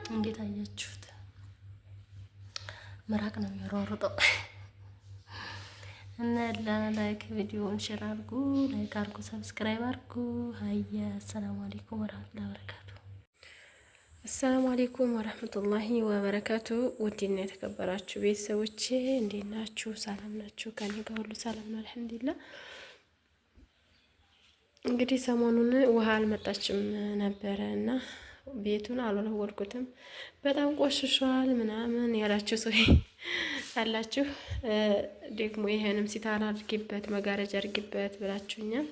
እንዴት አያችሁት? ምራቅ ነው የሚያሯሩጠው እና ላይክ ቪዲዮውን ሼር አድርጉ፣ ላይክ አድርጉ፣ ሰብስክራይብ አድርጉ። ሀያ አሰላሙ አለይኩም ወራህመቱላሂ ወበረካቱ። አሰላሙ አለይኩም ወራህመቱላሂ ወበረካቱ። ውድና የተከበራችሁ ቤተሰቦቼ እንዴት ናችሁ? ሰላም ናችሁ? ከኔ ጋር ሁሉ ሰላም ነው አልሐምዱሊላህ። እንግዲህ ሰሞኑን ውሃ አልመጣችም ነበረ እና ቤቱን አልወለወልኩትም በጣም ቆሽሿል ምናምን ያላችሁ ሰው አላችሁ። ደግሞ ይሄንም ሲታራ አድርጊበት መጋረጃ አድርጊበት ብላችሁኛል።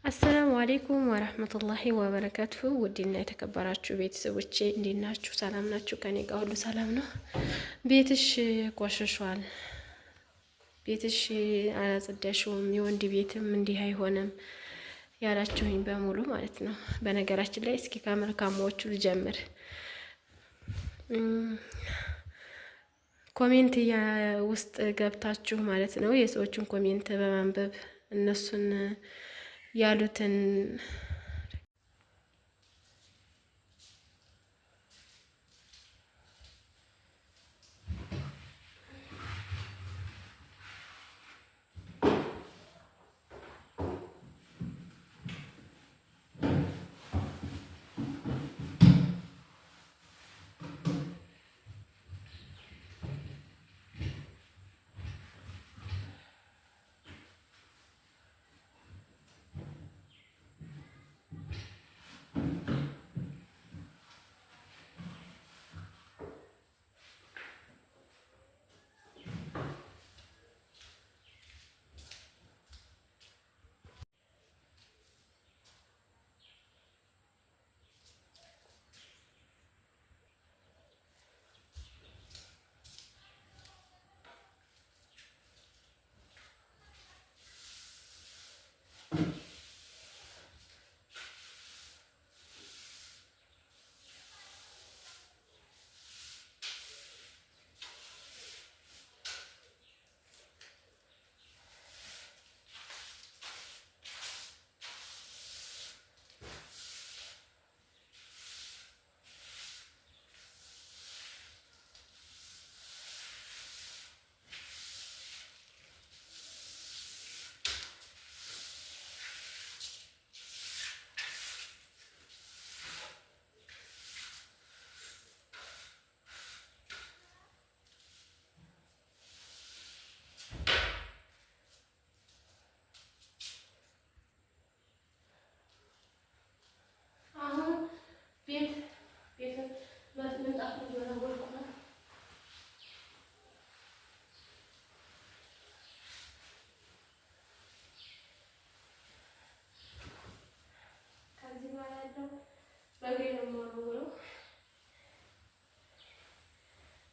አሰላሙ አሌይኩም ወራህመቱላሂ ወበረካቱሁ። ውድና የተከበራችሁ ቤተሰቦቼ እንዴት ናችሁ? ሰላም ናችሁ? ከኔ ጋር ሁሉ ሰላም ነው። ቤትሽ ቆሽሿል፣ ቤትሽ አላጸዳሽውም፣ የወንድ ቤትም እንዲህ አይሆንም ያላችሁኝ በሙሉ ማለት ነው። በነገራችን ላይ እስኪ ከመልካሞቹ ልጀምር። ኮሜንት ውስጥ ገብታችሁ ማለት ነው የሰዎችን ኮሜንት በማንበብ እነሱን ያሉትን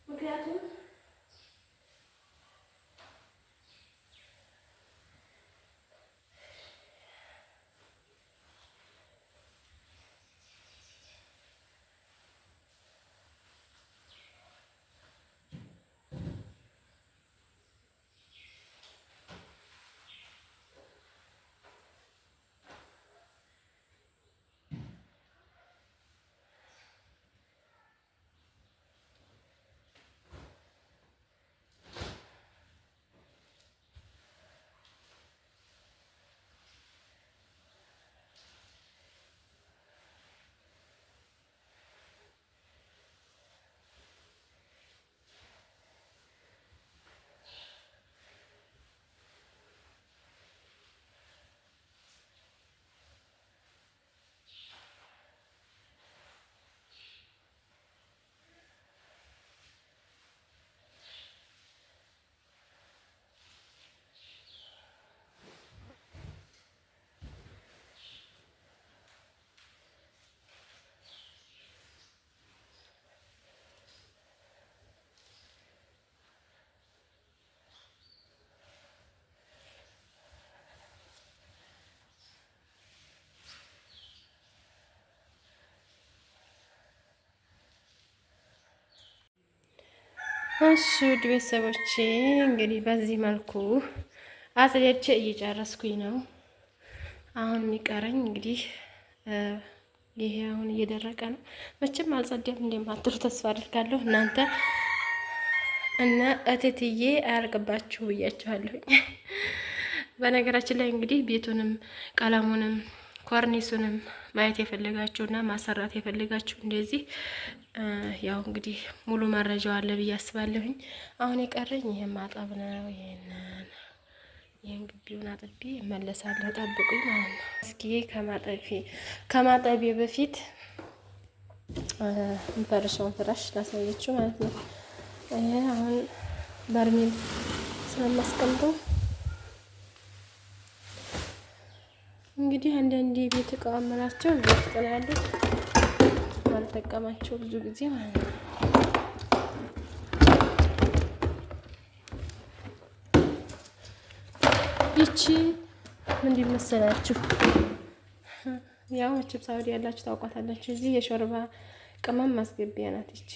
ምክንያቱም እሺ ውድ ቤተሰቦቼ እንግዲህ በዚህ መልኩ አጽድቼ እየጨረስኩኝ ነው። አሁን የሚቀረኝ እንግዲህ ይሄ አሁን እየደረቀ ነው። መቼም አልጸዳም እንደማትሉ ተስፋ አድርጋለሁ። እናንተ እና እቴትዬ አያርቅባችሁ ብያችኋለሁኝ። በነገራችን ላይ እንግዲህ ቤቱንም ቀለሙንም ኮርኒሱንም ማየት የፈለጋችሁና ማሰራት የፈለጋችሁ እንደዚህ ያው እንግዲህ ሙሉ መረጃው አለ ብዬ አስባለሁኝ። አሁን የቀረኝ ይሄን ማጠብ ነው። ይሄን ግቢውን አጥቤ እመለሳለሁ። ጠብቁኝ ማለት ነው። እስኪ ከማጠቤ በፊት እንፈርሸውን ፍራሽ ላሳያችሁ ማለት ነው። ይሄ አሁን በርሜል ስለማስቀምጠው እንግዲህ አንዳንድ የቤት እቃ አመላቸው እዚህ ውስጥ ነው ያሉት። ባልጠቀማቸው ብዙ ጊዜ ማለት ነው። ይቺ ምንድን መሰላችሁ? ያው መቼም ሳውዲ ያላችሁ ታውቋታላችሁ። እዚህ የሾርባ ቅመም ማስገቢያ ናት። ይቺ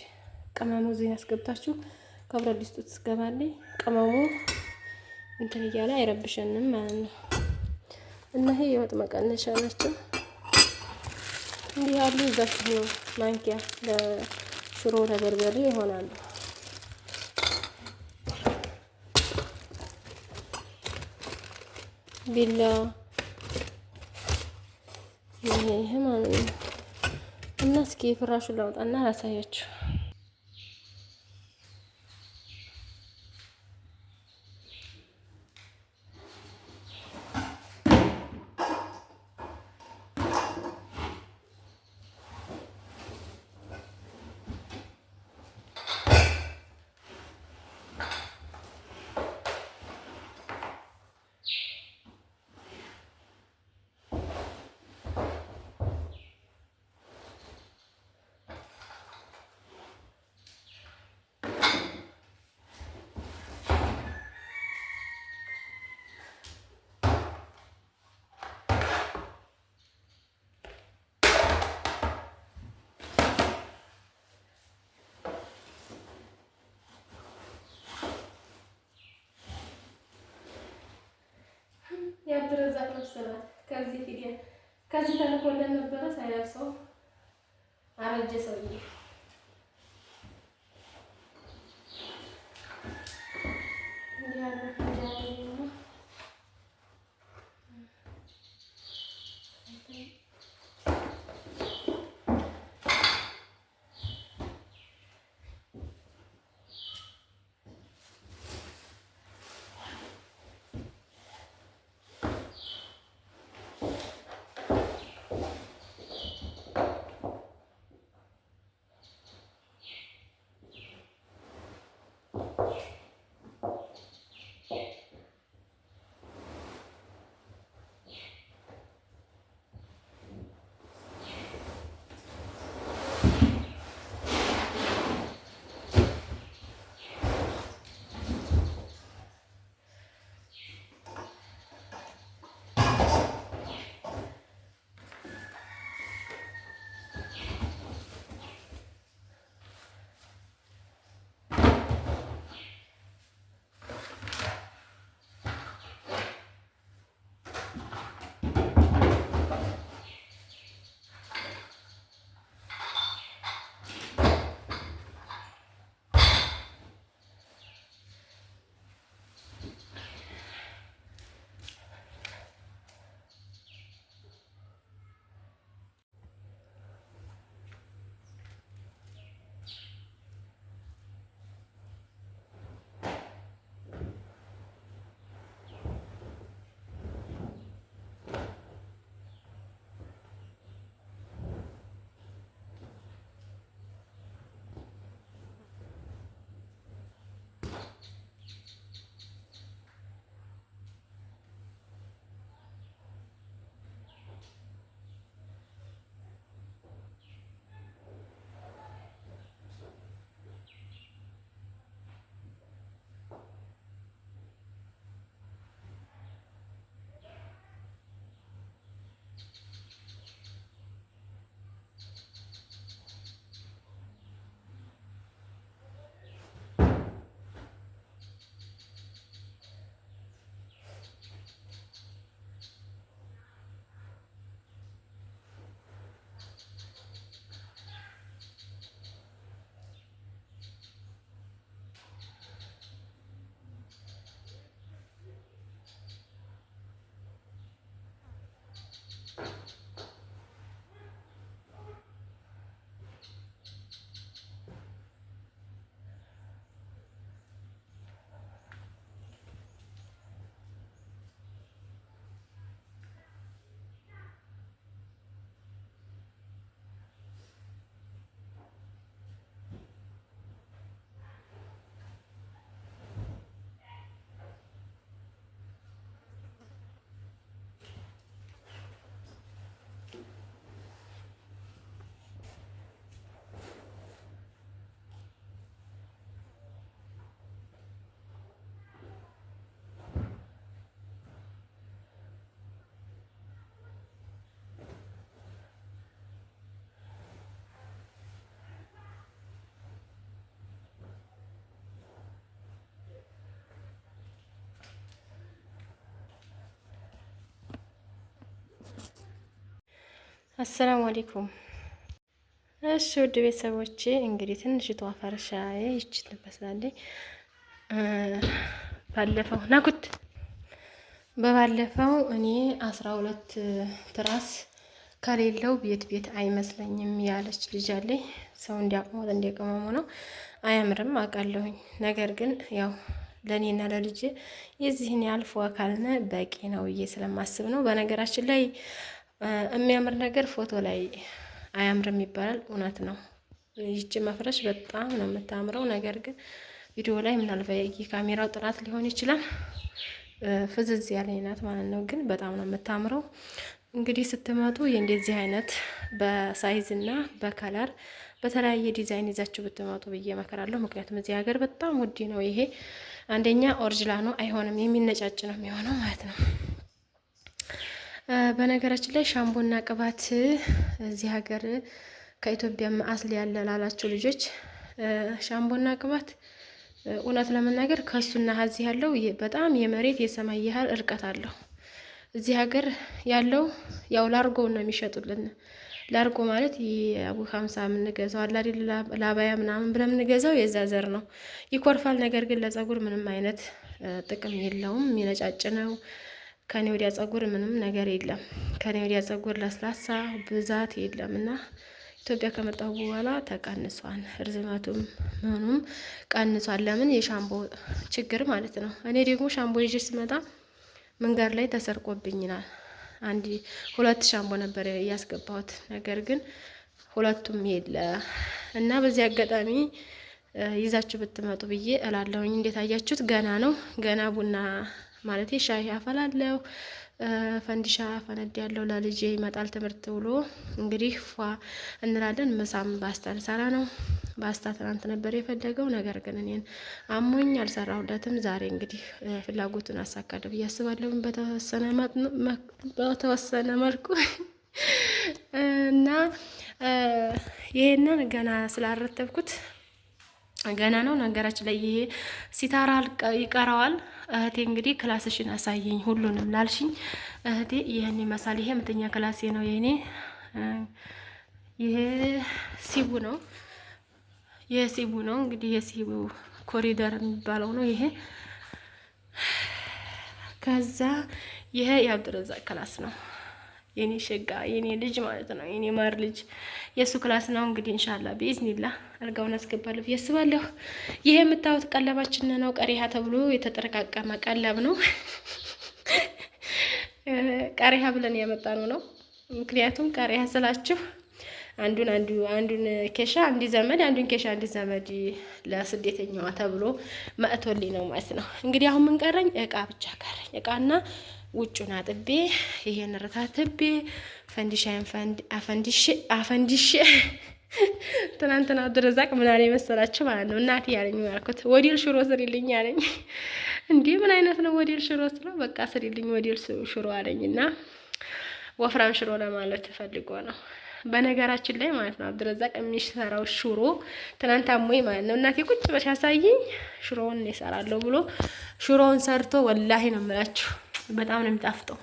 ቅመሙ እዚህ ያስገብታችሁ ከብረት ድስቱ ትገባለች። ቅመሙ እንትን እያለ አይረብሸንም ማለት ነው። እና ይሄ የወጥ መቀነሻ ናቸው። እንዲህ ያሉ ይዛችሁ ነው ማንኪያ ለሽሮ ለበርበሬ ይሆናሉ። ቢላ ይሄ ማለት ነው። እና እስኪ ፍራሹን ላውጣና ላሳያችሁ። የአብድረዛቅ መሰላት ከዚህ ተልኮለን ነበረ ሳይለብሰው አረጀ ሰውዬ። አሰላሙ አለይኩም። እሺ ውድ ቤተሰቦቼ እንግዲህ ትንሽቷ ፈርሻዬ ይቺ ትመስላለች። ባለፈው ናኩት በባለፈው እኔ 12 ትራስ ከሌለው ቤት አይመስለኝም ያለች ልጅ አለኝ። ሰው እንዲያቅሞት እንዲቀመሙ ነው። አያምርም አውቃለሁኝ። ነገር ግን ያው ለእኔና ለልጅ የዚህን ያልፎ አካልነ በቂ ነው ብዬ ስለማስብ ነው። በነገራችን ላይ የሚያምር ነገር ፎቶ ላይ አያምርም ይባላል። እውነት ነው። ይቺ መፍረሽ በጣም ነው የምታምረው። ነገር ግን ቪዲዮ ላይ ምናልባት የካሜራው ጥራት ሊሆን ይችላል ፍዝዝ ያለኝ ናት ማለት ነው። ግን በጣም ነው የምታምረው። እንግዲህ ስትመጡ የእንደዚህ አይነት በሳይዝ እና በከለር በተለያየ ዲዛይን ይዛችሁ ብትመጡ ብዬ እመክራለሁ። ምክንያቱም እዚህ ሀገር በጣም ውድ ነው። ይሄ አንደኛ ኦሪጅናል ነው፣ አይሆንም፣ የሚነጫጭ ነው የሚሆነው ማለት ነው። በነገራችን ላይ ሻምፖና ቅባት እዚህ ሀገር ከኢትዮጵያ አስሊ ያለ ላላችሁ ልጆች ሻምፖና ቅባት እውነት ለመናገር ከሱና እዚህ ያለው በጣም የመሬት የሰማይ ያህል እርቀት አለው። እዚህ ሀገር ያለው ያው ላርጎ ነው የሚሸጡልን። ላርጎ ማለት የአቡ 50 የምንገዛው አለ አይደል? ላባያ ምናምን ብለን የምንገዛው የዛ ዘር ነው። ይኮርፋል፣ ነገር ግን ለጸጉር ምንም አይነት ጥቅም የለውም። የሚነጫጭ ነው። ከኔ ወዲያ ጸጉር ምንም ነገር የለም። ከኔ ወዲያ ጸጉር ለስላሳ ብዛት የለም እና ኢትዮጵያ ከመጣሁ በኋላ ተቀንሷል። ርዝመቱም ምኑም ቀንሷል። ለምን? የሻምፖ ችግር ማለት ነው። እኔ ደግሞ ሻምፖ ይዤ ስመጣ መንገድ ላይ ተሰርቆብኛል። 2 ሻምፖ ነበር ያስገባሁት፣ ነገር ግን ሁለቱም የለ እና በዚህ አጋጣሚ ይዛችሁ ብትመጡ ብዬ እላለሁኝ። እንዴት አያችሁት? ገና ነው። ገና ቡና ማለት ሻይ አፈላለሁ። ፈንዲሻ ፈነድ ያለው ለልጄ ይመጣል ትምህርት ብሎ እንግዲህ ፏ እንላለን። ምሳም ባስታ ልሰራ ነው። ባስታ ትናንት ነበር የፈለገው፣ ነገር ግን እኔን አሞኝ አልሰራሁለትም። ዛሬ እንግዲህ ፍላጎቱን አሳካለሁ ብዬ አስባለሁ በተወሰነ መልኩ እና ይሄንን ገና ስላረተብኩት ገና ነው። ነገራችን ላይ ይሄ ሲታራ ይቀረዋል። እህቴ እንግዲህ ክላስሽን አሳየኝ ሁሉንም ላልሽኝ እህቴ ይሄን ይመስላል። ይሄ ምንተኛ ክላሴ ነው የኔ። ይሄ ሲቡ ነው። ይሄ ሲቡ ነው እንግዲህ የሲቡ ኮሪደር የሚባለው ነው ይሄ። ከዛ ይሄ የአብዱረዛቅ ክላስ ነው። የኔ ሸጋ የኔ ልጅ ማለት ነው። የኔ ማር ልጅ የሱ ክላስ ነው። እንግዲህ ኢንሻአላህ ቢኢዝኒላህ አልጋውን አስገባለሁ ያስባለሁ። ይሄ የምታዩት ቀለባችን ነው። ቀሪሃ ተብሎ የተጠረቃቀመ ቀለብ ነው። ቀሪሃ ብለን ያመጣነው ነው። ምክንያቱም ቀሪሃ ስላችሁ አንዱን ኬሻ አንዲ ዘመድ አንዱን ኬሻ አንዲ ዘመድ ለስደተኛዋ ተብሎ መጥቶልኝ ነው ማለት ነው። እንግዲህ አሁን ምን ቀረኝ? እቃ ብቻ ቀረኝ። እቃና ውጩን አጥቤ ይሄን ረታትቤ ፈንዲሻን አፈንዲሽ ትናንትና አብዱረዛቅ ምን አለ መሰላችሁ ማለት ነው። እናቴ ያለኝ ያልኩት ወዲል ሽሮ ስሪልኝ አለኝ። እንዴ ምን አይነት ነው ወዲል ሽሮ ስለው በቃ ስሪልኝ ወዲል ሽሮ አለኝና ወፍራም ሽሮ ለማለት ፈልጎ ነው። በነገራችን ላይ ማለት ነው አብዱረዛቅ የሚሰራው ሽሮ ትናንት አሞኝ ማለት ነው እናቴ ቁጭ በሻ ሳይኝ ሽሮውን እሰራለሁ ብሎ ሽሮውን ሰርቶ ወላሂ ነው የምላችሁ በጣም ነው የሚጣፍጠው።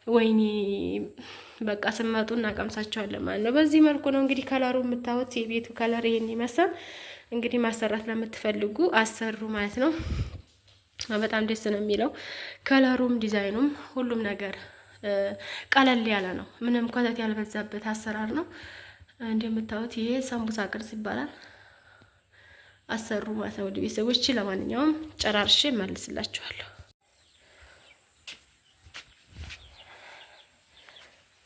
ወይኔ በቃ ስመጡ እናቀምሳቸዋለን ማለት ነው። በዚህ መልኩ ነው እንግዲህ ከለሩ የምታዩት። የቤቱ ከለር ይሄን ይመስል እንግዲህ ማሰራት ለምትፈልጉ አሰሩ ማለት ነው። በጣም ደስ ነው የሚለው ከለሩም ዲዛይኑም ሁሉም ነገር ቀለል ያለ ነው። ምንም ኮተት ያልበዛበት አሰራር ነው። እንደምታዩት ይሄ ሰንቡሳ ቅርጽ ይባላል። አሰሩ ማለት ነው። ወደ ቤተሰቦች ለማንኛውም ጨራርሼ መልስላችኋለሁ።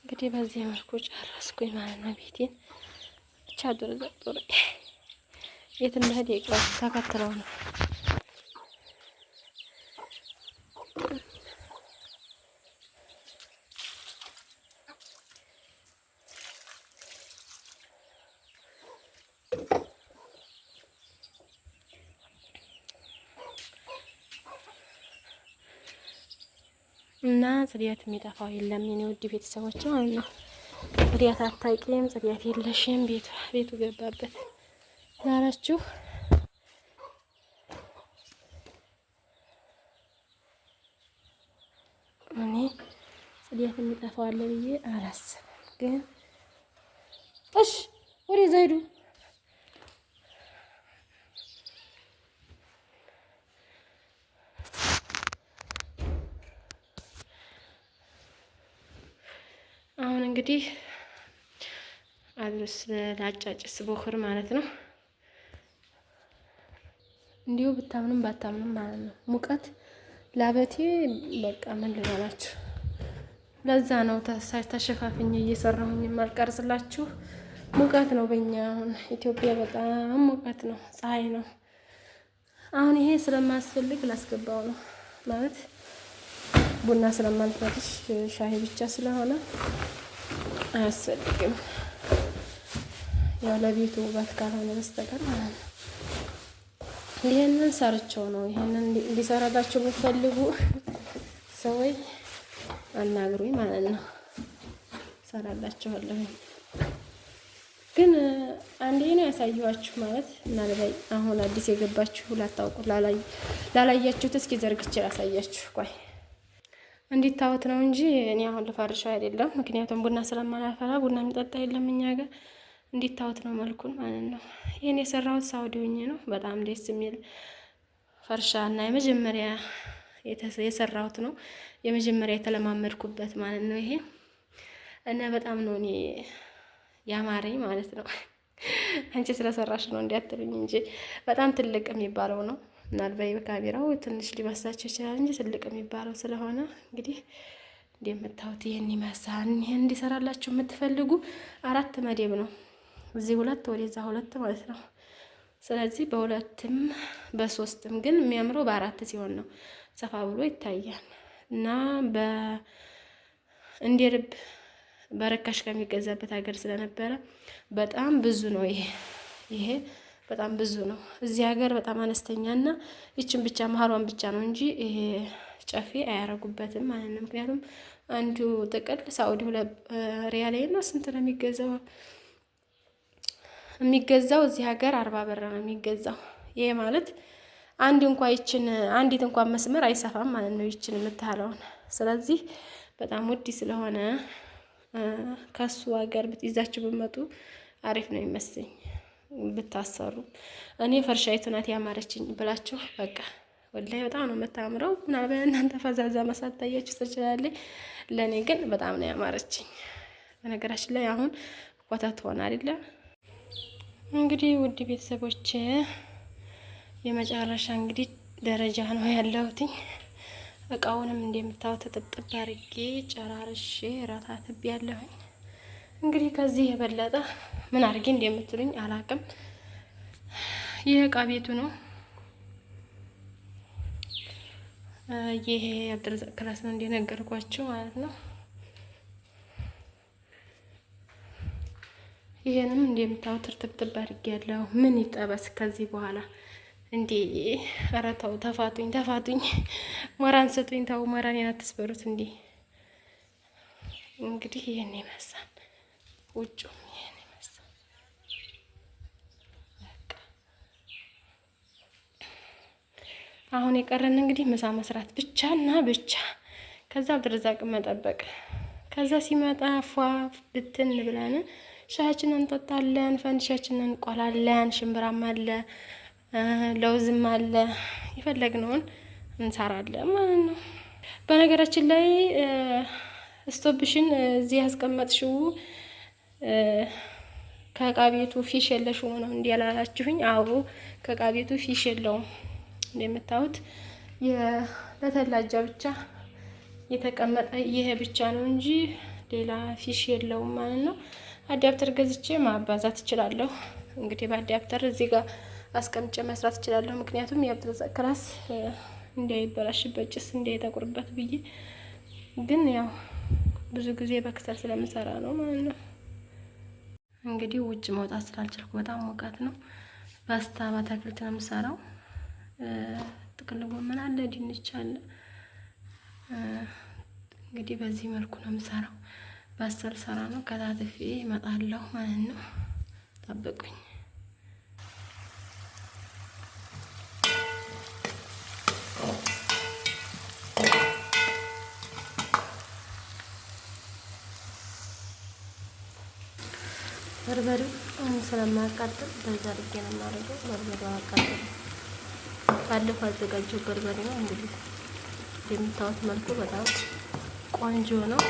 እንግዲህ በዚህ መልኩ ጨረስኩኝ ማለት ነው። ቤቴን ብቻ አብዱረዛቅ የት እንደሄደ ይቅር ተከትለው ነው። እና ጽዳት የሚጠፋው የለም የኔ ውድ ቤተሰቦች ማለት ነው። ጽዳት አታውቂም፣ ጽዳት የለሽም ቤቱ ገባበት ላላችሁ እኔ ጽዳት የሚጠፋው አለ ብዬ አላስብም። ግን እሺ ወደ ዘይዱ አሁን እንግዲህ አብስ ላጫጭስ ቦክር ማለት ነው። እንዲሁ ብታምኑም ባታምኑም ማለት ነው። ሙቀት ላበቴ በቃ ምን ልበላችሁ። ለዛ ነው ተሸፋፍኝ እየሰራሁኝ የማልቀርጽላችሁ። ሙቀት ነው በእኛ አሁን ኢትዮጵያ በጣም ሙቀት ነው፣ ፀሐይ ነው። አሁን ይሄ ስለማያስፈልግ ላስገባው ነው ማለት ቡና ስለማልፈትሽ ሻሂ ብቻ ስለሆነ አያስፈልግም። ያው ለቤቱ ውበት ካልሆነ በስተቀር ማለት ነው። ይሄንን ሰርቸው ነው። ይሄንን እንዲሰራላችሁ የምትፈልጉ ሰዎች አናግሩኝ ማለት ነው። ሰራላችኋለሁ። ግን አንዴ ነው ያሳየኋችሁ ማለት ምናልባት አሁን አዲስ የገባችሁ ላታውቁ ላላያችሁት እስኪ ዘርግቼ ላሳያችሁ። ቆይ እንዲታወት ነው እንጂ እኔ አሁን ልፈርሻው አይደለም። ምክንያቱም ቡና ስለማላፈላ ቡና የሚጠጣ የለም እኛ ጋር። እንዲታወት ነው መልኩን ማለት ነው። ይሄን የሰራሁት ሳውዲ ሆኜ ነው። በጣም ደስ የሚል ፈርሻ እና የመጀመሪያ የሰራሁት ነው። የመጀመሪያ የተለማመድኩበት ማለት ነው ይሄ እና በጣም ነው እኔ ያማረኝ ማለት ነው። አንቺ ስለሰራሽ ነው እንዲያትሉኝ እንጂ በጣም ትልቅ የሚባለው ነው። ምናልባት በካሜራው ትንሽ ሊመስላችሁ ይችላል እንጂ ትልቅ የሚባለው ስለሆነ እንግዲህ እንደምታዩት ይሄን ይመስላል። ይሄን እንዲሰራላችሁ የምትፈልጉ 4 መደብ ነው። እዚህ 2 ወደዛ 2 ማለት ነው። ስለዚህ በ2ም በ3ም ግን የሚያምረው በ4 ሲሆን ነው። ሰፋ ብሎ ይታያል እና እንደ ልብ በረካሽ ከሚገዛበት ሀገር ስለነበረ በጣም ብዙ ነው። ይሄ በጣም ብዙ ነው። እዚህ ሀገር በጣም አነስተኛና ይችን ብቻ መሀሏን ብቻ ነው እንጂ ይሄ ጨፌ አያረጉበትም ማለት ነው። ምክንያቱም አንዱ ጥቅል ሳኡዲ 2 ሪያል ነው። ስንት ነው የሚገዛው እዚህ ሀገር 40 ብር ነው የሚገዛው። ይሄ ማለት አንዲት እንኳን መስመር አይሰፋም ማለት ነው ይችን የምታለውን። ስለዚህ በጣም ውድ ስለሆነ ከሱ ሀገር ብትይዛችሁ ብመጡ አሪፍ ነው ይመስለኝ ብታሰሩ። እኔ ፈርሻይቱ ናት ያማረችኝ ብላችሁ በቃ ወላሂ በጣም ነው የምታምረው። ምናልባት እናንተ ፈዛዛ መሳት ታያችሁ ትችላለች። ለእኔ ግን በጣም ነው ያማረችኝ። በነገራችን ላይ አሁን ወተት ሆነ አይደለም እንግዲህ ውድ ቤተሰቦቼ የመጨረሻ እንግዲህ ደረጃ ነው ያለሁትኝ። እቃውንም እንደምታዩት ጥጥብ አድርጌ ጨራርሼ ራታትብ ያለሁኝ። እንግዲህ ከዚህ የበለጠ ምን አድርጌ እንደምትሉኝ አላቅም። ይህ እቃ ቤቱ ነው። ይሄ አብድረዛቅ ክላስ ነው እንደነገርኳችሁ ማለት ነው። ይሄንም እንደምታዩት እርጥብጥብ አድርጌ ያለሁ። ምን ይጠበስ ከዚህ በኋላ እንዴ? ኧረ ተው ተፋቱኝ፣ ሞራን ስጡኝ። ተው ሞራን አትስበሩት እንዴ። እንግዲህ ይሄን ይመስላል ውጭም ይሄን ይመስላል። አሁን የቀረን እንግዲህ ምሳ መስራት ብቻና ብቻ፣ ከዛ አብድረዛቅ መጠበቅ። ከዛ ሲመጣ ፏ ብትን ብለን ሻያችንን እንጠጣለን፣ ፈንዲሻችንን እንቆላለን። ሽምብራም አለ ለውዝም አለ፣ የፈለግነውን እንሰራለን ማለት ነው። በነገራችን ላይ ስቶፕሽን እዚህ ያስቀመጥሽው ከእቃ ቤቱ ፊሽ የለሽው ነው እንዲያላላችሁኝ። አዎ ከእቃ ቤቱ ፊሽ የለውም። እንደምታዩት ለተላጃ ብቻ የተቀመጠ ይሄ ብቻ ነው እንጂ ሌላ ፊሽ የለውም ማለት ነው። አዳፕተር ገዝቼ ማባዛት እችላለሁ። እንግዲህ በአዳፕተር እዚህ ጋር አስቀምጬ መስራት እችላለሁ። ምክንያቱም የአብድረዛቅ ክላስ እንዳይበላሽበት ጭስ እንዳይጠቁርበት ብዬ፣ ግን ያው ብዙ ጊዜ በክሰል ስለምሰራ ነው ማለት ነው። እንግዲህ ውጭ መውጣት ስላልቻልኩ በጣም ሙቀት ነው። ፓስታ በአትክልት ነው የምሰራው። ጥቅል ጎመን አለ፣ ድንች አለ። እንግዲህ በዚህ መልኩ ነው የምሰራው። በአስተር ሰራ ነው ከታትፌ እመጣለሁ ማለት ነው። ጠብቁኝ። በርበሬው ስለማያቃጥል በዛ አድርጌ ነው የማደርገው። በርበሬው አያቃጥልም። ባለፈው አዘጋጀው በርበሬ ነው እንግዲህ እንደምታዩት መልኩ በጣም ቆንጆ ነው።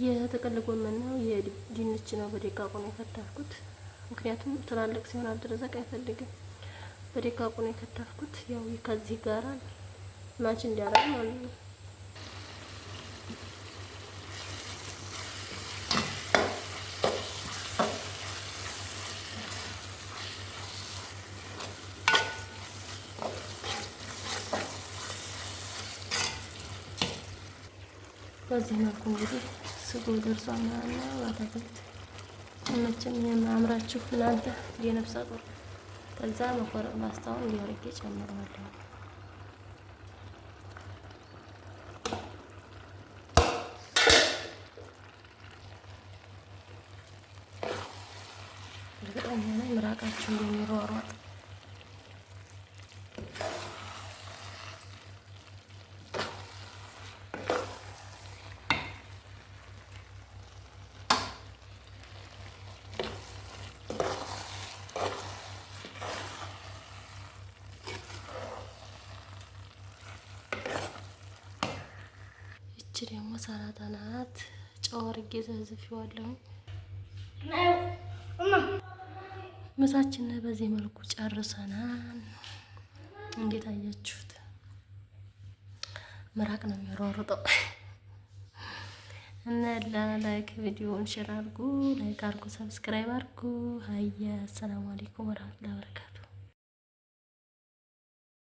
የጥቅል ጎመን ነው የድንች ነው በደቃቁ ነው የከተፍኩት። ምክንያቱም ትላልቅ ሲሆን አልደረዘቅ አይፈልግም። በደቃቁ ነው የከተፍኩት። ያው ከዚህ ጋራ ማች እንዲያደርግ ማለት ነው። በዚህ መልኩ እንግዲህ ስጎ ደርሷል ማለት ነው። አታክልት መቼም የማያምራችሁ እናንተ የነፍሰ ጡር ከዛ መኮረን ማስታውን እንዲያርጌ ጨምረዋለሁ። እርግጠኛ ነኝ ምራቃችሁ እንደሚሯሯጥ። ደግሞ ሰላጣ ናት። ጨው አድርጌ ዘፍዝፌዋለሁ። ምሳችንን በዚህ መልኩ ጨርሰናል። እንዴት አያችሁት? ምራቅ ነው የሚሯሩጠው። እና ላይክ ቪዲዮውን ሼር አድርጉ፣ ላይክ አድርጉ፣ ሰብስክራይብ አድርጉ። ሀያ አሰላሙ አለይኩም ወራህመቱላሂ ወበረካቱ።